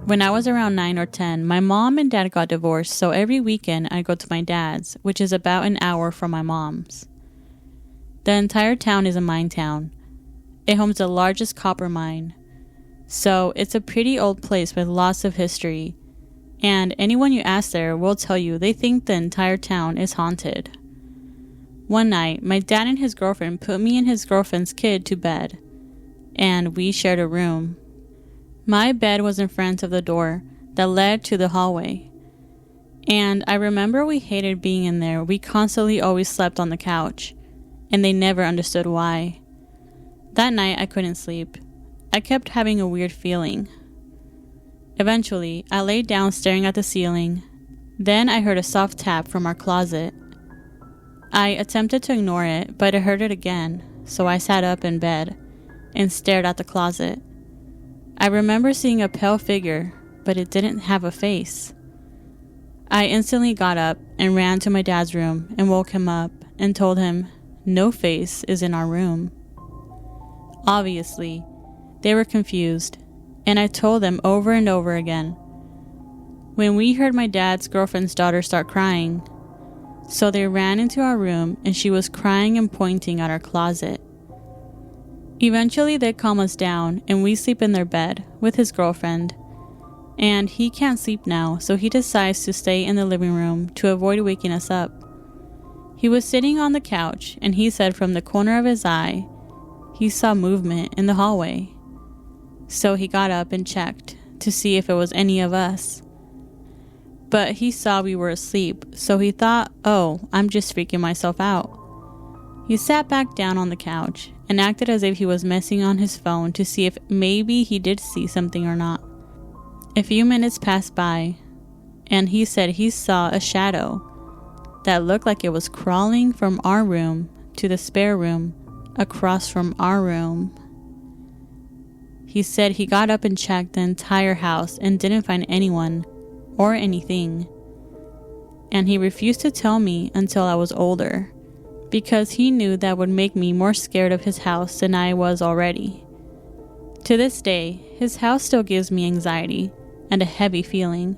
When I was around 9 or 10, my mom and dad got divorced, so every weekend I go to my dad's, which is about an hour from my mom's. The entire town is a mine town. It homes the largest copper mine. So it's a pretty old place with lots of history. And anyone you ask there will tell you they think the entire town is haunted. One night, my dad and his girlfriend put me and his girlfriend's kid to bed. And we shared a room. My bed was in front of the door that led to the hallway. And I remember we hated being in there. We constantly always slept on the couch. And they never understood why. That night I couldn't sleep. I kept having a weird feeling. Eventually, I laid down staring at the ceiling. Then I heard a soft tap from our closet. I attempted to ignore it, but I heard it again, so I sat up in bed and stared at the closet. I remember seeing a pale figure, but it didn't have a face. I instantly got up and ran to my dad's room and woke him up and told him no face is in our room. Obviously, they were confused, and I told them over and over again. When we heard my dad's girlfriend's daughter start crying, so they ran into our room and she was crying and pointing at our closet. Eventually they calm us down and we sleep in their bed with his girlfriend. And he can't sleep now, so he decides to stay in the living room to avoid waking us up. He was sitting on the couch and he said from the corner of his eye, he saw movement in the hallway. So he got up and checked to see if it was any of us. But he saw we were asleep, so he thought, oh, I'm just freaking myself out. He sat back down on the couch and acted as if he was messing on his phone to see if maybe he did see something or not. A few minutes passed by, and he said he saw a shadow that looked like it was crawling from our room to the spare room across from our room. He said he got up and checked the entire house and didn't find anyone or anything. And he refused to tell me until I was older, because he knew that would make me more scared of his house than I was already. To this day, his house still gives me anxiety and a heavy feeling,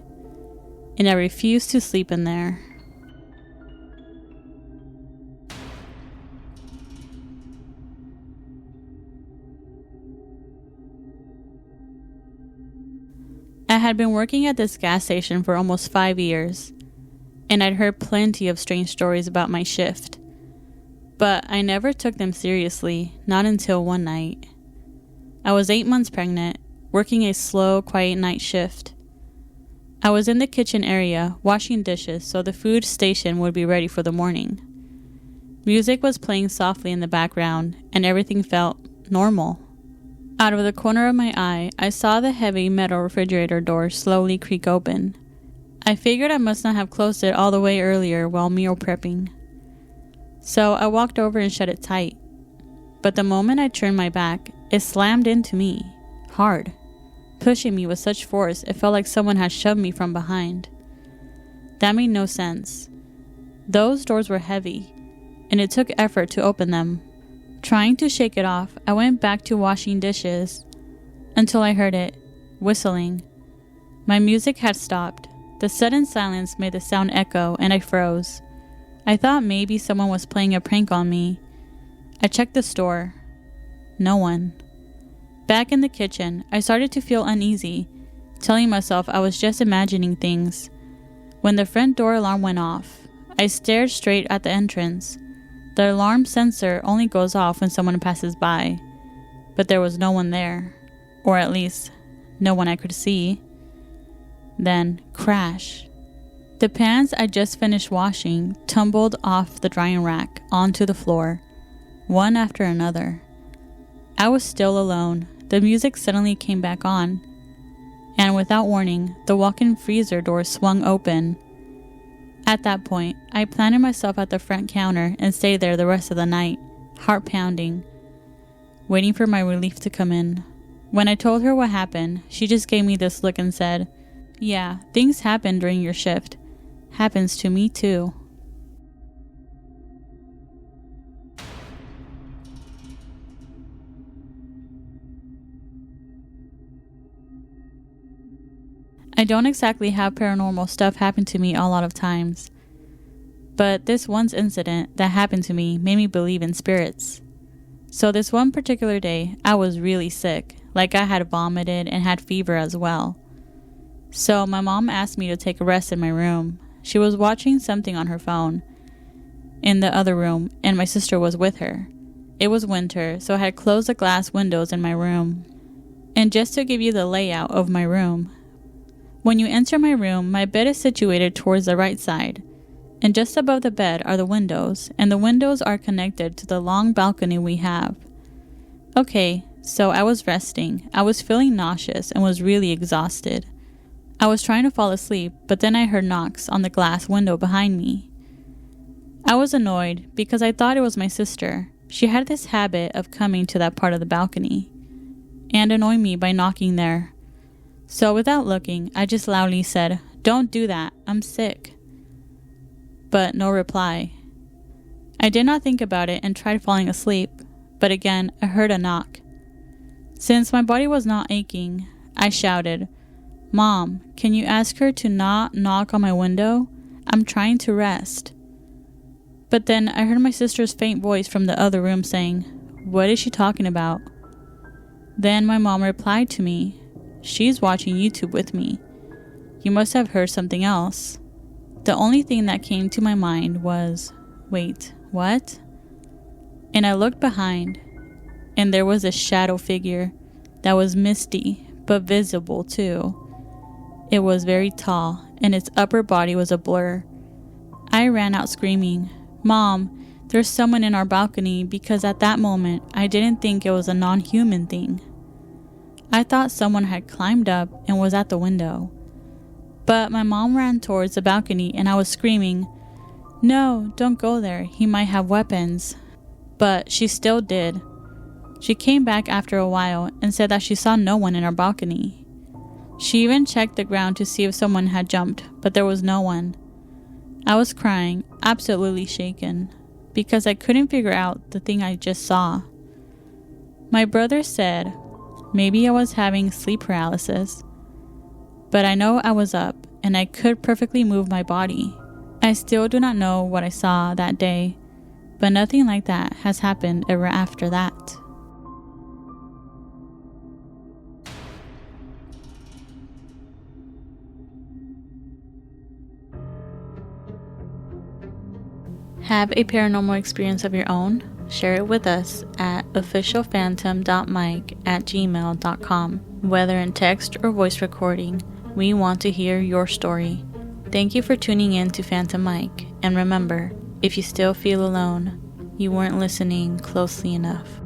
and I refuse to sleep in there. I had been working at this gas station for almost 5 years, and I'd heard plenty of strange stories about my shift. But I never took them seriously, not until one night. I was 8 months pregnant, working a slow, quiet night shift. I was in the kitchen area, washing dishes so the food station would be ready for the morning. Music was playing softly in the background, and everything felt normal. Out of the corner of my eye, I saw the heavy metal refrigerator door slowly creak open. I figured I must not have closed it all the way earlier while meal prepping. So I walked over and shut it tight. But the moment I turned my back, it slammed into me, hard, pushing me with such force it felt like someone had shoved me from behind. That made no sense. Those doors were heavy, and it took effort to open them. Trying to shake it off, I went back to washing dishes until I heard it, whistling. My music had stopped. The sudden silence made the sound echo, and I froze. I thought maybe someone was playing a prank on me. I checked the store. No one. Back in the kitchen, I started to feel uneasy, telling myself I was just imagining things. When the front door alarm went off, I stared straight at the entrance. The alarm sensor only goes off when someone passes by, but there was no one there, or at least, no one I could see. Then, crash. The pans I just finished washing tumbled off the drying rack onto the floor, one after another. I was still alone. The music suddenly came back on, and without warning, the walk-in freezer door swung open. At that point, I planted myself at the front counter and stayed there the rest of the night, heart pounding, waiting for my relief to come in. When I told her what happened, she just gave me this look and said, "Yeah, things happen during your shift. Happens to me too." don't exactly have paranormal stuff happen to me a lot of times, but this one incident that happened to me made me believe in spirits. So this one particular day, I was really sick, like I had vomited and had fever as well. So my mom asked me to take a rest in my room. She was watching something on her phone in the other room, and my sister was with her. It was winter, so I had closed the glass windows in my room. And just to give you the layout of my room, when you enter my room, my bed is situated towards the right side, and just above the bed are the windows, and the windows are connected to the long balcony we have. Okay, so I was resting. I was feeling nauseous and was really exhausted. I was trying to fall asleep, but then I heard knocks on the glass window behind me. I was annoyed because I thought it was my sister. She had this habit of coming to that part of the balcony and annoying me by knocking there. So without looking, I just loudly said, "Don't do that, I'm sick." But no reply. I did not think about it and tried falling asleep, but again, I heard a knock. Since my body was not aching, I shouted, "Mom, can you ask her to not knock on my window? I'm trying to rest." But then I heard my sister's faint voice from the other room saying, "What is she talking about?" Then my mom replied to me, "She's watching YouTube with me. You must have heard something else." The only thing that came to my mind was, wait, what? And I looked behind, and there was a shadow figure that was misty, but visible too. It was very tall, and its upper body was a blur. I ran out screaming, "Mom, there's someone in our balcony," because at that moment, I didn't think it was a non-human thing. I thought someone had climbed up and was at the window. But my mom ran towards the balcony and I was screaming, "No, don't go there, he might have weapons." But she still did. She came back after a while and said that she saw no one in our balcony. She even checked the ground to see if someone had jumped, but there was no one. I was crying, absolutely shaken, because I couldn't figure out the thing I just saw. My brother said maybe I was having sleep paralysis, but I know I was up and I could perfectly move my body. I still do not know what I saw that day, but nothing like that has happened ever after that. Have a paranormal experience of your own? Share it with us at officialphantom.mic@gmail.com. Whether in text or voice recording, we want to hear your story. Thank you for tuning in to Phantom Mic, and remember, if you still feel alone, you weren't listening closely enough.